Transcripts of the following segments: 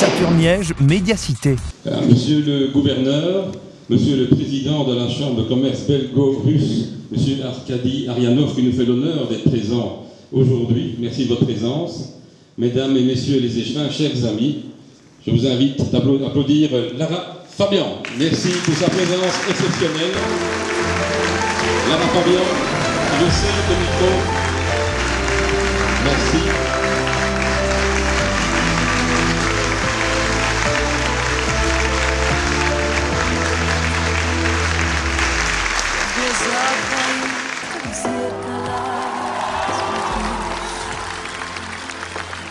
Saturniège, Médiacité. Monsieur le gouverneur, monsieur le président de la Chambre de commerce belgo-russe, monsieur Arkady Arianov, qui nous fait l'honneur d'être présent aujourd'hui. Merci de votre présence. Mesdames et messieurs les échevins, chers amis, je vous invite à applaudir Lara Fabian. Merci pour sa présence exceptionnelle. Lara Fabian, je sais le micro. Merci.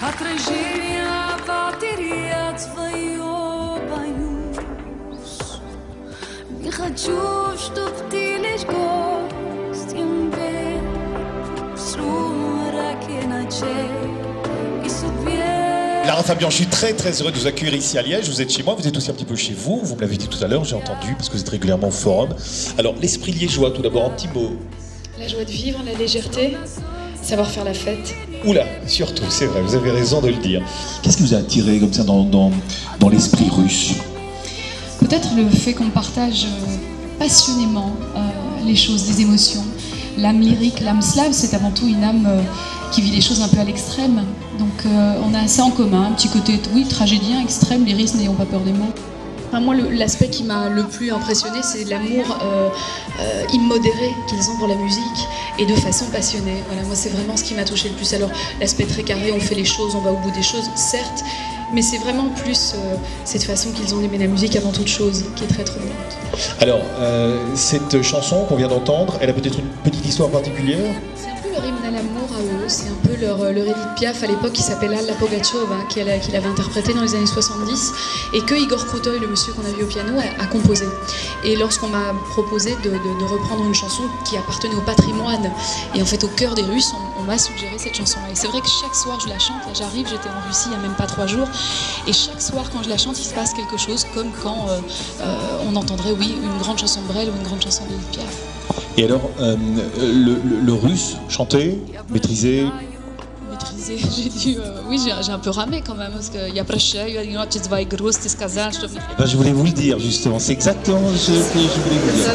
Отражение потери твое боюсь. Не хочу, чтоб ты лишь гостем был в сумраке ночей и судьбе. Lara Fabian, je suis très heureux de vous accueillir ici à Liège. Vous êtes chez moi, vous êtes aussi un petit peu chez vous. Vous me l'avez dit tout à l'heure, j'ai entendu, parce que vous êtes régulièrement au forum. Alors, l'esprit liégeois, tout d'abord, un petit mot. La joie de vivre, la légèreté, savoir faire la fête. Oula, surtout, c'est vrai, vous avez raison de le dire. Qu'est-ce qui vous a attiré comme ça dans l'esprit russe? Peut-être le fait qu'on partage passionnément les choses, les émotions. L'âme lyrique, l'âme slave, c'est avant tout une âme qui vit les choses un peu à l'extrême. Donc on a ça en commun, un petit côté, oui, tragédien, extrême, lyristes n'ayons pas peur des mots. Enfin, moi, l'aspect qui m'a le plus impressionné, c'est l'amour immodéré qu'ils ont pour la musique et de façon passionnée. Voilà, moi, c'est vraiment ce qui m'a touché le plus. Alors, l'aspect très carré, on fait les choses, on va au bout des choses, certes, mais c'est vraiment plus cette façon qu'ils ont d'aimer la musique avant toute chose, qui est très troublante. Alors, cette chanson qu'on vient d'entendre, elle a peut-être une petite histoire particulière? C'est un peu leur hymne à l'amour à eux, c'est un peu leur Edith Piaf à l'époque qui s'appelle Alla Pogachova, qu'il avait interprété dans les années 70 et que Igor Krutoy, le monsieur qu'on a vu au piano, a composé. Et lorsqu'on m'a proposé de reprendre une chanson qui appartenait au patrimoine et en fait au cœur des Russes, on m'a suggéré cette chanson-là. Et c'est vrai que chaque soir je la chante, là j'arrive, j'étais en Russie il n'y a même pas 3 jours, et chaque soir quand je la chante il se passe quelque chose, comme quand on entendrait, oui, une grande chanson de Brel ou une grande chanson d'Edith Piaf. Et alors, le russe, chanté, maîtrisé? Maîtrisé, j'ai dû... oui, j'ai un peu ramé quand même, parce qu'il y a Ben, je voulais vous le dire, justement, c'est exactement ce que je voulais vous dire.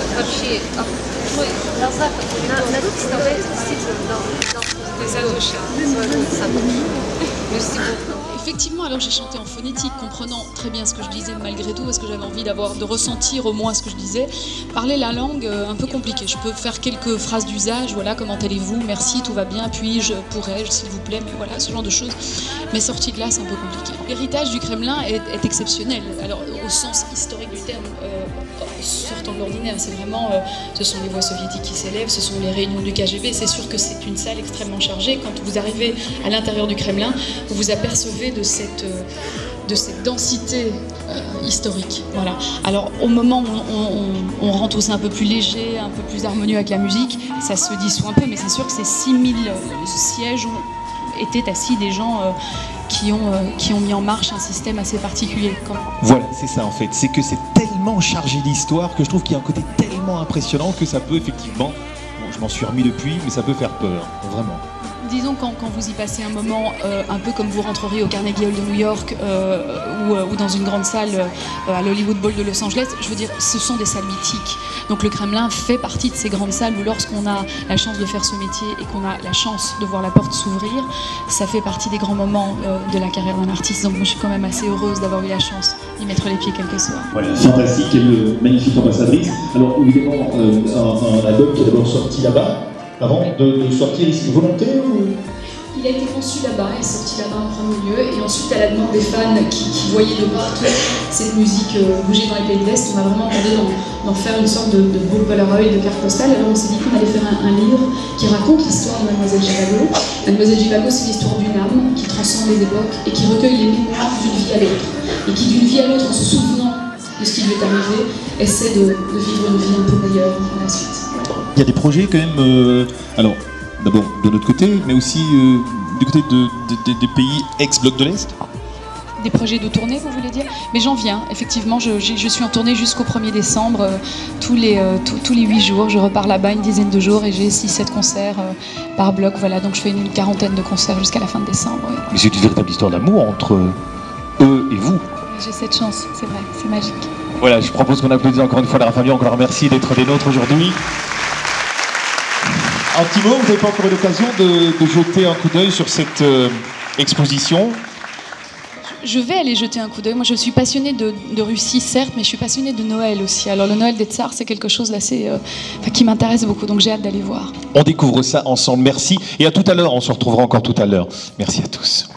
Effectivement, alors j'ai chanté en phonétique, comprenant très bien ce que je disais malgré tout, parce que j'avais envie de ressentir au moins ce que je disais. Parler la langue, un peu compliqué. Je peux faire quelques phrases d'usage, voilà, comment allez-vous, merci, tout va bien, puis-je, pourrais-je, s'il vous plaît, mais voilà, ce genre de choses. Mais sorti de là, c'est un peu compliqué. L'héritage du Kremlin est exceptionnel, alors au sens historique du terme, sortant de l'ordinaire, c'est vraiment, ce sont les voix soviétiques qui s'élèvent, ce sont les réunions du KGB, c'est sûr que c'est une salle extrêmement chargée. Quand vous arrivez à l'intérieur du Kremlin, vous vous apercevez de cette densité historique. Voilà. Alors au moment où on rend tout ça un peu plus léger, un peu plus harmonieux avec la musique, ça se dissout un peu, mais c'est sûr que ces 6000 sièges étaient assis des gens qui ont mis en marche un système assez particulier. Voilà, c'est ça en fait, c'est que c'est tellement chargé d'histoire que je trouve qu'il y a un côté tellement impressionnant que ça peut effectivement, bon, je m'en suis remis depuis, mais ça peut faire peur, vraiment. Disons quand vous y passez un moment un peu comme vous rentreriez au Carnegie Hall de New York ou dans une grande salle à l'Hollywood Bowl de Los Angeles, je veux dire, ce sont des salles mythiques. Donc le Kremlin fait partie de ces grandes salles où lorsqu'on a la chance de faire ce métier et qu'on a la chance de voir la porte s'ouvrir, ça fait partie des grands moments de la carrière d'un artiste. Donc moi je suis quand même assez heureuse d'avoir eu la chance d'y mettre les pieds quelques soirs. Voilà, fantastique et une magnifique ambassadrice. Alors évidemment, un album qui est d'abord sorti là-bas, avant de sortir ici, volonté ou... Il a été conçu là-bas, il est sorti là-bas en premier lieu, et ensuite à la demande des fans qui voyaient de partout cette musique bouger dans les pays de l'Est, on a vraiment demandé d'en faire une sorte de beau Polaroid, de carte postale. Alors on s'est dit qu'on allait faire un livre qui raconte l'histoire de Mademoiselle Zhivago. Mademoiselle Zhivago, c'est l'histoire d'une âme qui transcende les époques et qui recueille les mémoires d'une vie à l'autre. Et qui d'une vie à l'autre, en se souvenant de ce qui lui est arrivé, essaie de vivre une vie un peu meilleure par la suite. Il y a des projets quand même, alors d'abord de notre côté, mais aussi du côté des pays ex-bloc de l'Est. Des projets de tournée, vous voulez dire? Mais j'en viens, effectivement, je suis en tournée jusqu'au 1er décembre, tous les 8 jours, je repars là-bas une dizaine de jours et j'ai 6-7 concerts par bloc, voilà, donc je fais une 40aine de concerts jusqu'à la fin de décembre. Oui. Mais c'est une véritable histoire d'amour entre eux et vous. J'ai cette chance, c'est vrai, c'est magique. Voilà, je propose qu'on applaudisse encore une fois Lara Fabian, encore merci d'être des nôtres aujourd'hui. Un petit mot, vous n'avez pas encore eu l'occasion de jeter un coup d'œil sur cette exposition? Je vais aller jeter un coup d'œil. Moi, je suis passionnée de Russie, certes, mais je suis passionnée de Noël aussi. Alors, le Noël des Tsars, c'est quelque chose d'assez, qui m'intéresse beaucoup, donc j'ai hâte d'aller voir. On découvre ça ensemble, merci. Et à tout à l'heure, on se retrouvera encore tout à l'heure. Merci à tous.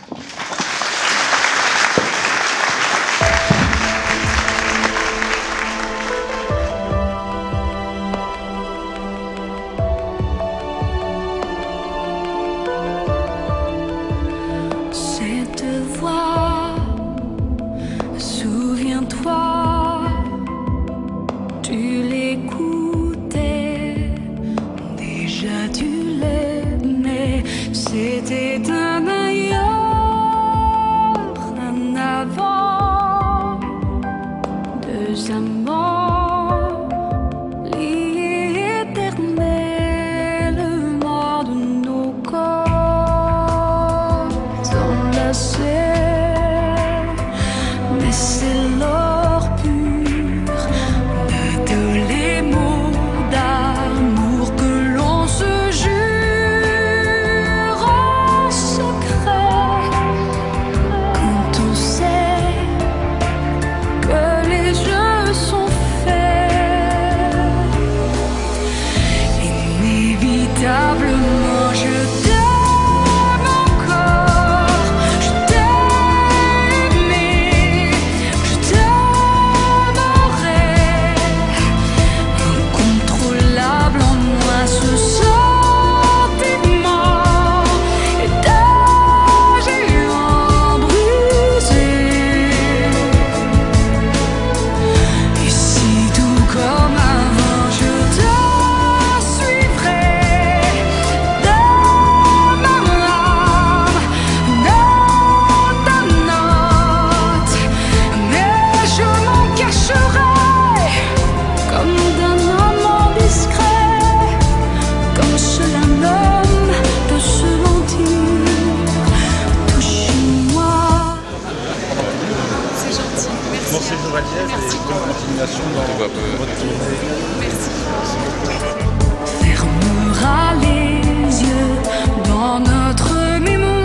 Cette voix, souviens-toi, tu l'écoutais, déjà tu l'aimais, c'était un ailleurs, un avant, deux amants, liés éternellement de nos corps enlacés, mais c'est l'or pur de tous les mots d'amour que l'on se jure en secret quand on sait que les jeux sont faits. Inévitablement, je t'aime encore, je t'ai aimé, je t'aimerai. Incontrôlable en moi ce sentiment est un géant brisé. Et si tout comme avant je te suivrai de ma âme, note à note, mais je m'en cacherai comme d'un amant discret, comme seul un homme peut se mentir. Touche-moi. C'est gentil, merci. Merci beaucoup. Merci. Fermera les yeux dans notre mémoire.